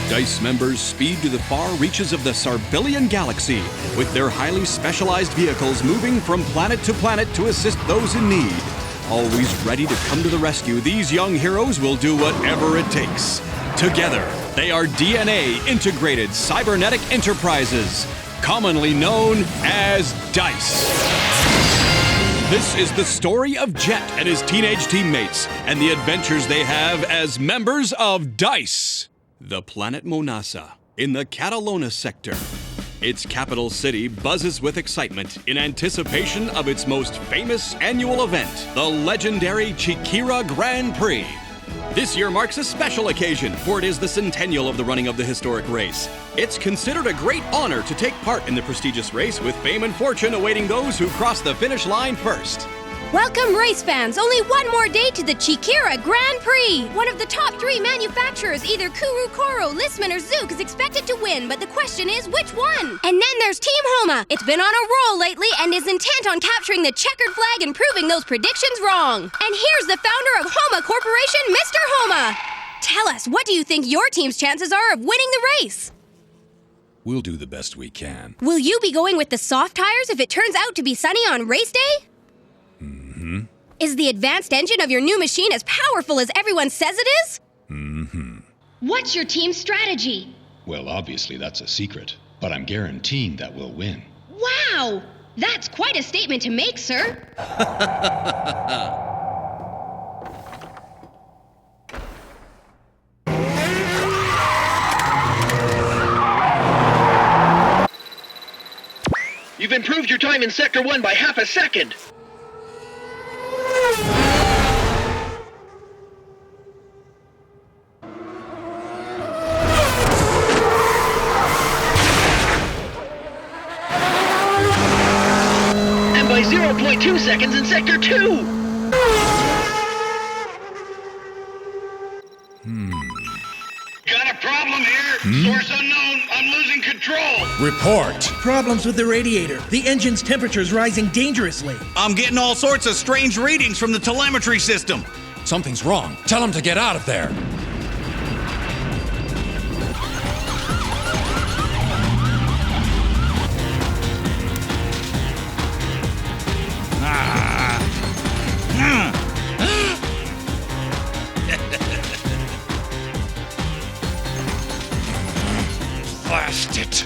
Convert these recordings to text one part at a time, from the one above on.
DICE members speed to the far reaches of the Sarbillion Galaxy with their highly specialized vehicles moving from planet to assist those in need. Always ready to come to the rescue, these young heroes will do whatever it takes. Together, they are DNA Integrated Cybernetic Enterprises, commonly known as DICE. This is the story of Jet and his teenage teammates and the adventures they have as members of DICE. The planet Monasa, in the Catalona sector. Its capital city buzzes with excitement in anticipation of its most famous annual event, the legendary Chiquira Grand Prix. This year marks a special occasion, for it is the centennial of the running of the historic race. It's considered a great honor to take part in the prestigious race, with fame and fortune awaiting those who cross the finish line first. Welcome, race fans! Only one more day to the Chiquira Grand Prix! One of the top 3 manufacturers, either Kurukoro, Listman, or Zook, is expected to win, but the question is, which one? And then there's Team Homa. It's been on a roll lately and is intent on capturing the checkered flag and proving those predictions wrong. And here's the founder of Homa Corporation, Mr. Homa! Tell us, what do you think your team's chances are of winning the race? We'll do the best we can. Will you be going with the soft tires if it turns out to be sunny on race day? Is the advanced engine of your new machine as powerful as everyone says it is? What's your team's strategy? Well, obviously that's a secret, but I'm guaranteeing that we'll win. Wow! That's quite a statement to make, sir. You've improved your time in Sector 1 by half a second. And by 0.2 seconds in Sector 2. Got a problem here. Source unknown. I'm losing control. Report. Problems with the radiator. The engine's temperature's rising dangerously. I'm getting all sorts of strange readings from the telemetry system. Something's wrong. Tell him to get out of there. Blast it!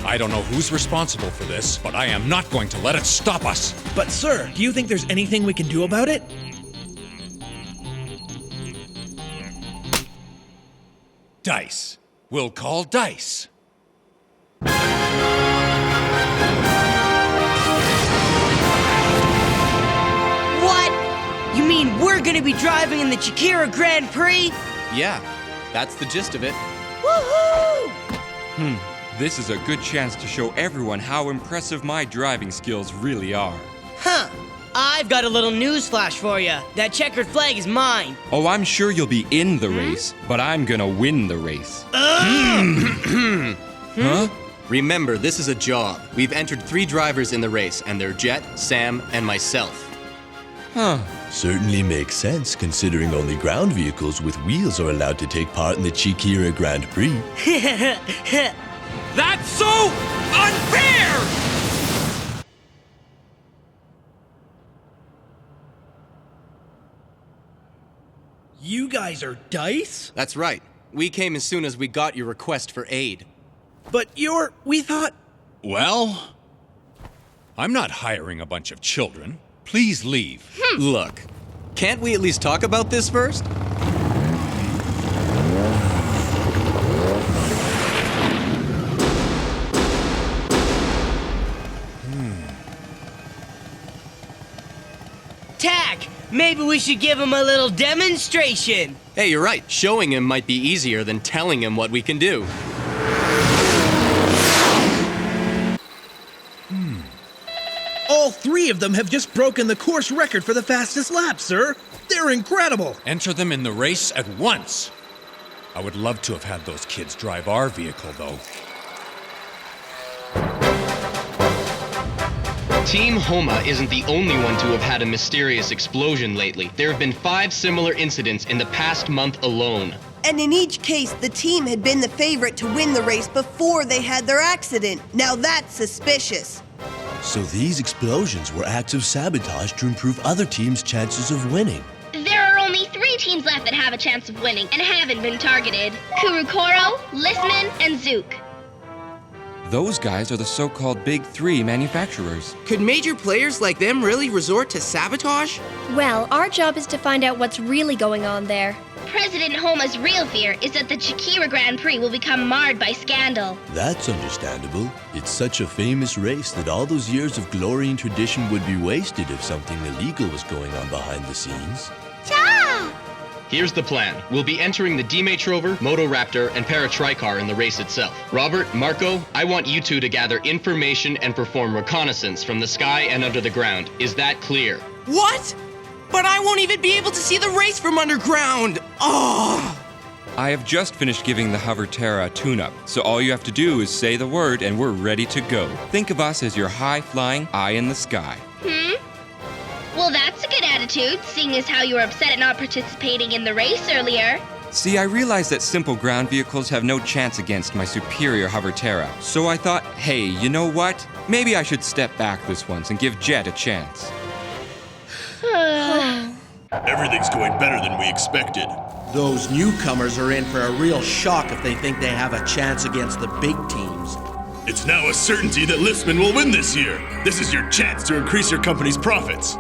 I don't know who's responsible for this, but I am not going to let it stop us. But sir, do you think there's anything we can do about it? DICE. We'll call DICE. What? You mean we're gonna be driving in the Chiquira Grand Prix? Yeah, that's the gist of it. Woohoo! This is a good chance to show everyone how impressive my driving skills really are. Huh. I've got a little news flash for you. That checkered flag is mine. Oh, I'm sure you'll be in the race, but I'm gonna win the race. Huh? Remember, this is a job. We've entered 3 drivers in the race, and they're Jet, Sam, and myself. Huh. Certainly makes sense, considering only ground vehicles with wheels are allowed to take part in the Chiquira Grand Prix. That's so unfair! You guys are DICE? That's right. We came as soon as we got your request for aid. But we thought... Well, I'm not hiring a bunch of children. Please leave. Look, can't we at least talk about this first? Tack, maybe we should give him a little demonstration. Hey, you're right. Showing him might be easier than telling him what we can do. All 3 of them have just broken the course record for the fastest lap, sir. They're incredible. Enter them in the race at once. I would love to have had those kids drive our vehicle, though. Team Homa isn't the only one to have had a mysterious explosion lately. There have been 5 similar incidents in the past month alone. And in each case, the team had been the favorite to win the race before they had their accident. Now that's suspicious. So these explosions were acts of sabotage to improve other teams' chances of winning. There are only 3 teams left that have a chance of winning and haven't been targeted. Kurukoro, Listman, and Zook. Those guys are the so-called Big 3 manufacturers. Could major players like them really resort to sabotage? Well, our job is to find out what's really going on there. President Homa's real fear is that the Chikira Grand Prix will become marred by scandal. That's understandable. It's such a famous race that all those years of glory and tradition would be wasted if something illegal was going on behind the scenes. Here's the plan. We'll be entering the D-Mates Rover, Motoraptor, and Paratricar in the race itself. Robert, Marco, I want you two to gather information and perform reconnaissance from the sky and under the ground. Is that clear? What? But I won't even be able to see the race from underground! Oh! I have just finished giving the Hover Terra a tune-up, so all you have to do is say the word and we're ready to go. Think of us as your high-flying eye in the sky. Well, that's a good attitude, seeing as how you were upset at not participating in the race earlier. See, I realize that simple ground vehicles have no chance against my superior Hover Terra, so I thought, hey, you know what? Maybe I should step back this once and give Jet a chance. Everything's going better than we expected. Those newcomers are in for a real shock if they think they have a chance against the big teams. It's now a certainty that Listman will win this year. This is your chance to increase your company's profits.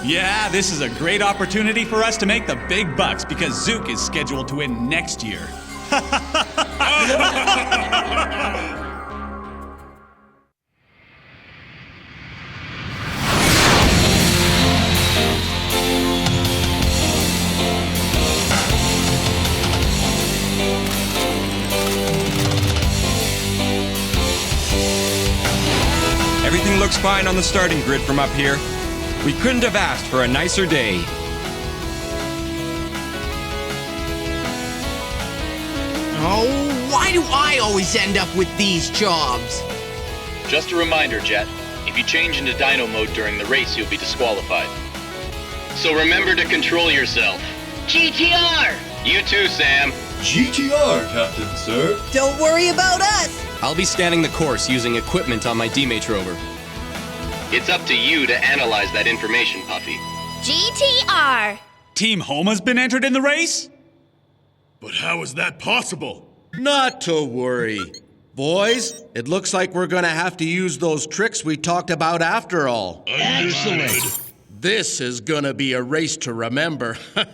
Yeah, this is a great opportunity for us to make the big bucks because Zook is scheduled to win next year. Everything looks fine on the starting grid from up here. We couldn't have asked for a nicer day. Oh, why do I always end up with these jobs? Just a reminder, Jet. If you change into Dino mode during the race, you'll be disqualified. So remember to control yourself. GTR! You too, Sam. GTR, Captain Sir. Don't worry about us. I'll be scanning the course using equipment on my D-Mates Rover. It's up to you to analyze that information, Puffy. GTR! Team Homa's been entered in the race? But how is that possible? Not to worry. Boys, it looks like we're gonna have to use those tricks we talked about after all. Excellent. This is gonna be a race to remember. 5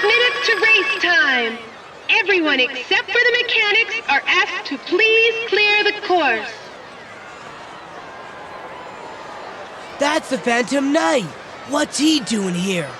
minutes to race time. Everyone except for the mechanics are asked to please clear the course. That's the Phantom Knight. What's he doing here?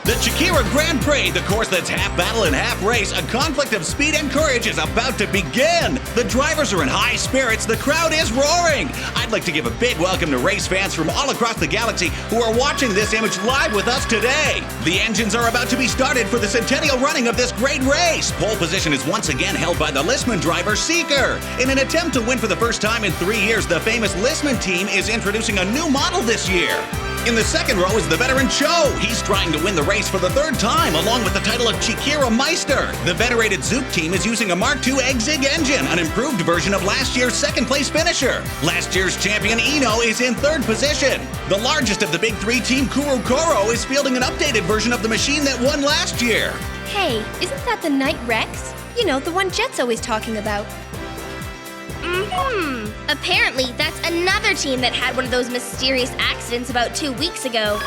The Chikira Grand Prix, the course that's half battle and half race, a conflict of speed and courage is about to begin. The drivers are in high spirits, the crowd is roaring. I'd like to give a big welcome to race fans from all across the galaxy who are watching this image live with us today. The engines are about to be started for the centennial running of this great race. Pole position is once again held by the Listman driver, Seeker. In an attempt to win for the first time in 3 years, the famous Listman team is introducing a new model this year. In the second row is the veteran Cho. He's trying to win the race for the 3rd time, along with the title of Chikira Meister. The venerated Zook team is using a Mark II Egg-Zig engine, an improved version of last year's 2nd place finisher. Last year's champion Eno is in 3rd position. The largest of the big 3 team, Kurokoro, is fielding an updated version of the machine that won last year. Hey, isn't that the Knight Rex? You know, the one Jet's always talking about. Apparently, that's another team that had one of those mysterious accidents about 2 weeks ago.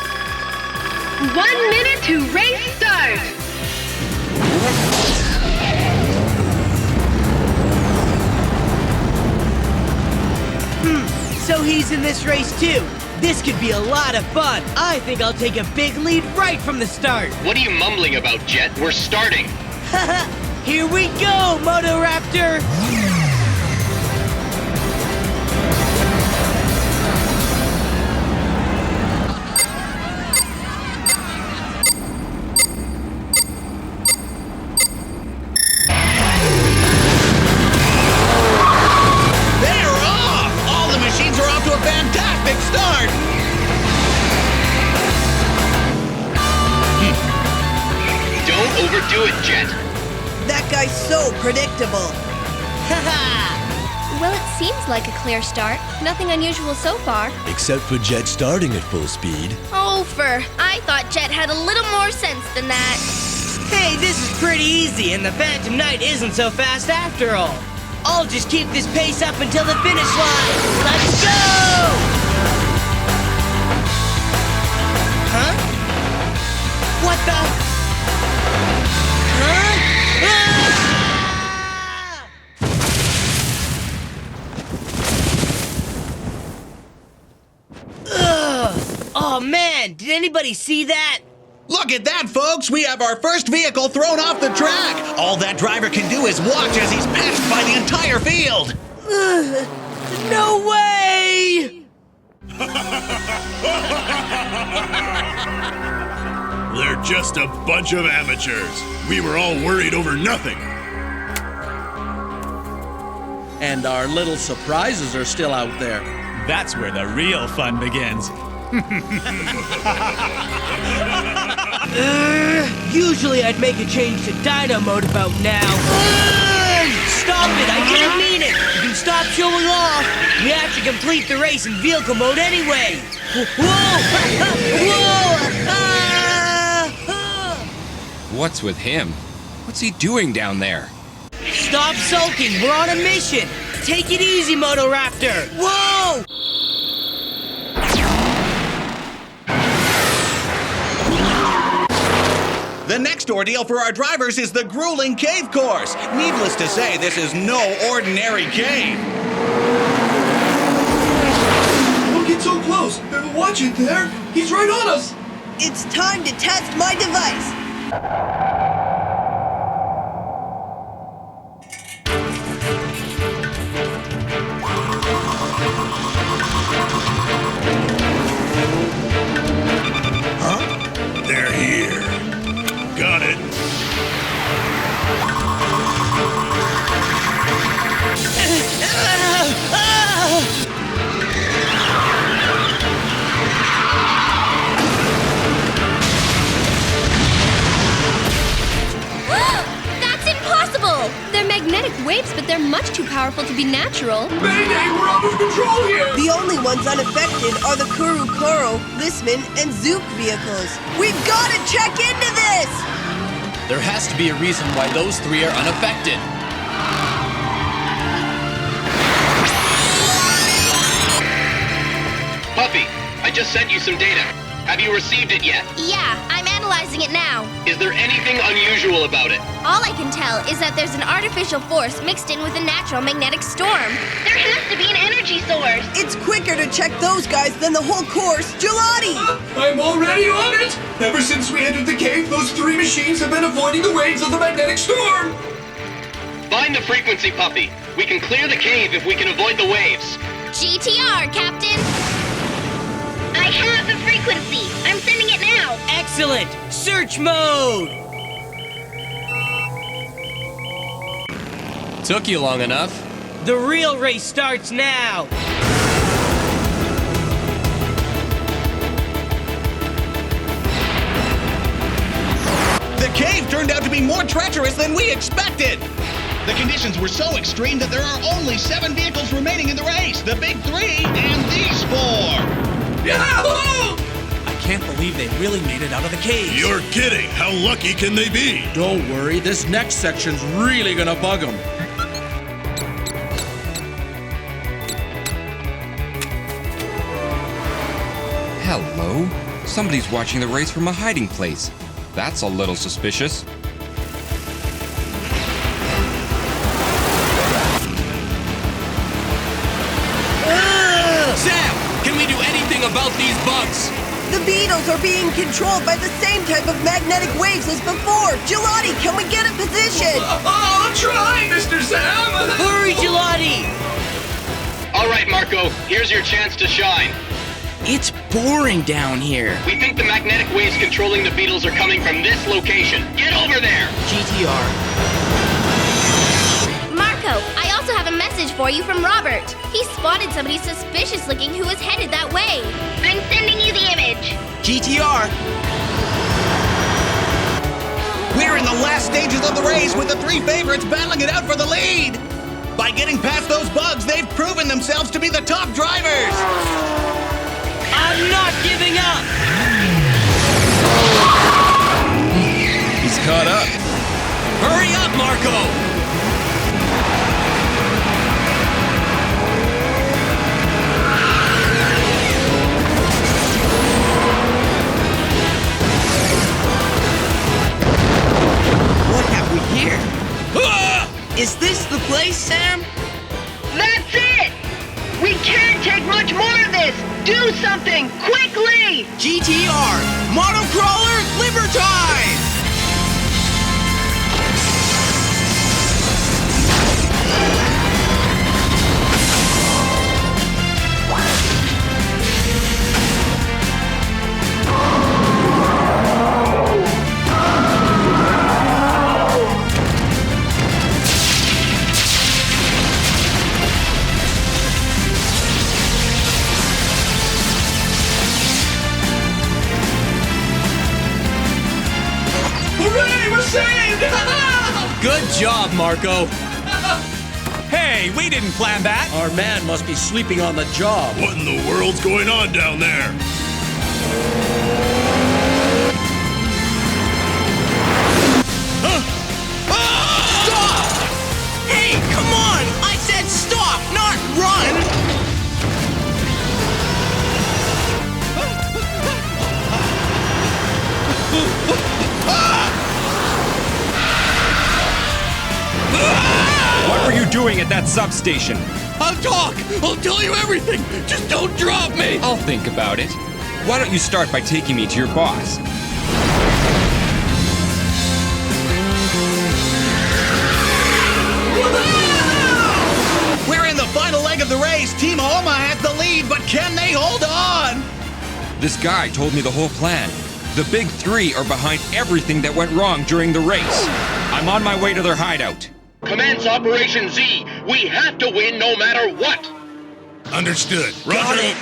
1 minute to race start. So he's in this race too. This could be a lot of fun. I think I'll take a big lead right from the start. What are you mumbling about, Jet? We're starting. Here we go, Motoraptor! do it, Jet. That guy's so predictable. Well, it seems like a clear start. Nothing unusual so far. Except for Jet starting at full speed. Oh, I thought Jet had a little more sense than that. Hey, this is pretty easy, and the Phantom Knight isn't so fast after all. I'll just keep this pace up until the finish line. Let's go! Huh? What the? Huh? Ugh! Oh man, did anybody see that? Look at that, folks! We have our first vehicle thrown off the track! All that driver can do is watch as he's passed by the entire field! No way! They're just a bunch of amateurs. We were all worried over nothing. And our little surprises are still out there. That's where the real fun begins. Usually I'd make a change to Dino mode about now. Stop it! I didn't mean it! You can stop showing off! We have to complete the race in vehicle mode anyway! Whoa! Whoa! What's with him? What's he doing down there? Stop sulking! We're on a mission! Take it easy, Motoraptor! Whoa! The next ordeal for our drivers is the grueling cave course. Needless to say, this is no ordinary cave. Don't get so close. Watch it there. He's right on us. It's time to test my device. They're here. Got it. That's impossible! They're magnetic waves, but they're much too powerful to be natural. Mayday, we're out of control here! The only ones unaffected are the Kuru-Koro, Listman, and Zook vehicles. We've got to check into this! There has to be a reason why those three are unaffected. Puppy, I just sent you some data. Have you received it yet? Yeah, I'm analyzing it now. Is there anything unusual about it? All I can tell is that there's an artificial force mixed in with a natural magnetic storm. There has to be an energy source. It's quicker to check those guys than the whole course. Gelati! I'm already on it! Ever since we entered the cave, those three machines have been avoiding the waves of the magnetic storm! Find the frequency, Puppy. We can clear the cave if we can avoid the waves. GTR, Captain! I have the frequency. I'm sending it now. Excellent! Search mode! Took you long enough. The real race starts now! The cave turned out to be more treacherous than we expected! The conditions were so extreme that there are only 7 vehicles remaining in the race. The big 3 and these 4. Yahoo! I can't believe they really made it out of the cave. You're kidding. How lucky can they be? Don't worry, this next section's really gonna bug them. Hello? Somebody's watching the race from a hiding place. That's a little suspicious. Sam, can we do anything about these bugs? The beetles are being controlled by the same type of magnetic waves as before. Gelati, can we get a position? I'll try, Mr. Sam! Hurry, Gelati! All right, Marco. Here's your chance to shine. It's boring down here. We think the magnetic waves controlling the beetles are coming from this location. Get over there! GTR. Marco, I also have a message for you from Robert. He spotted somebody suspicious looking who was headed that way. I'm sending you the image. GTR. We're in the last stages of the race with the three favorites battling it out for the lead. By getting past those bugs, they've proven themselves to be the top drivers. I'm not giving up! He's caught up. Hurry up, Marco! What have we here? Is this the place, Sam? That's it! We can't take much more of this! Do something, quickly! GTR, Motocrawler, Libertine! Good job, Marco. Hey, we didn't plan that. Our man must be sleeping on the job. What in the world's going on down there? Stop! Hey, come on! I said stop, not run! What were you doing at that substation? I'll talk. I'll tell you everything. Just don't drop me. I'll think about it. Why don't you start by taking me to your boss? We're in the final leg of the race. Team Homa has the lead, but can they hold on? This guy told me the whole plan. The big three are behind everything that went wrong during the race. I'm on my way to their hideout. Commence Operation Z. We have to win no matter what. Understood. Got it!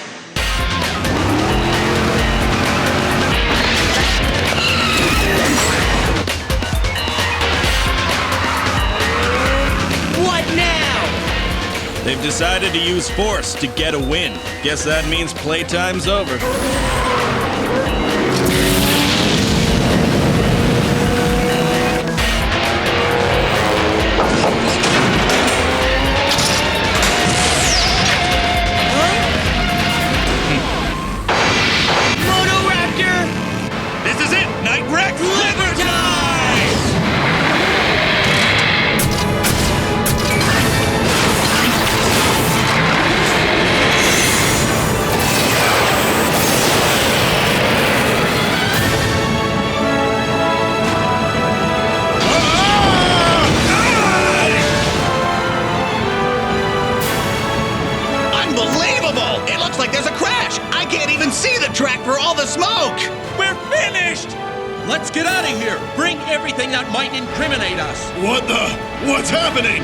What now? They've decided to use force to get a win. Guess that means playtime's over. This is it! Night Wreck! Libertine! Unbelievable! It looks like there's a crash. I can't even see the track for all the smoke. We're finished! Let's get out of here! Bring everything that might incriminate us! What the? What's happening?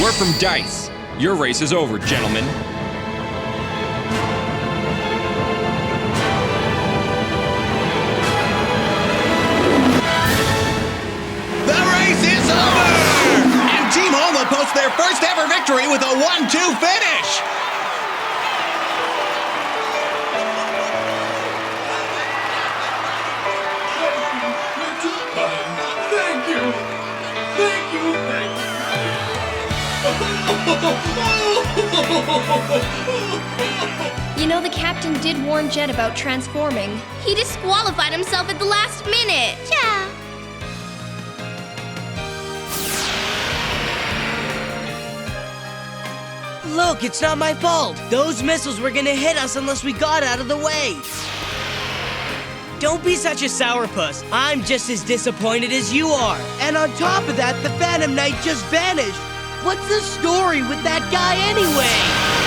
We're from Dice. Your race is over, gentlemen. The race is over! And Team Homa posts their first ever victory with a 1-2 finish! Thank you. Thank you. Thank You know, the captain did warn Jet about transforming. He disqualified himself at the last minute. Yeah. Look, it's not my fault. Those missiles were gonna hit us unless we got out of the way. Don't be such a sourpuss. I'm just as disappointed as you are. And on top of that, the Phantom Knight just vanished. What's the story with that guy anyway?